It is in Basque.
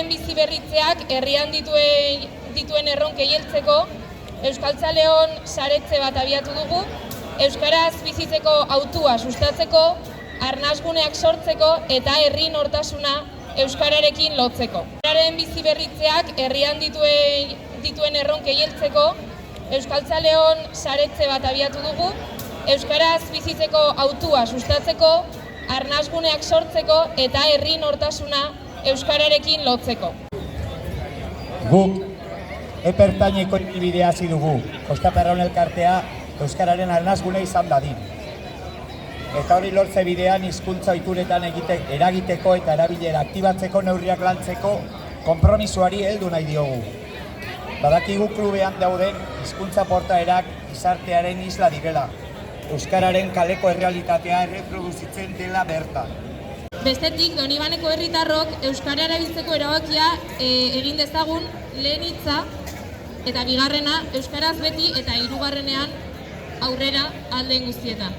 Euskararen bizi berritzeak herrian dituen erronkei heltzeko Euskaltzaleon saretze bat abiatu dugu, euskaraz bizitzeko hautua sustatzeko, arnasguneak sortzeko eta herri nortasuna euskararekin lotzeko. Euskararen bizi berritzeak herrian dituen erronkei heltzeko Euskaltzaleon saretze bat abiatu dugu, euskaraz bizitzeko hautua sustatzeko, arnasguneak sortzeko eta herri nortasuna euskararekin lotzeko. Guk epertaineko bidea hasi dugu, Kostaperron elkartea euskararen arnasgune izan dadin. Eta hori lortze bidean hizkuntza ohituretan eragiteko eta erabilera aktibatzeko neurriak lantzeko konpromisoari heldu nahi diogu. Badakigu klubean dauden hizkuntza portaerak gizartearen isla direla. Euskararen kaleko errealitatea erreproduzitzen dela bertan. Bestetik, Donibaneko herritarrok euskara erabiltzeko erabakia egin dezagun lehen hitza eta bigarrena euskaraz beti eta hirugarrenean aurrera alde guztietan.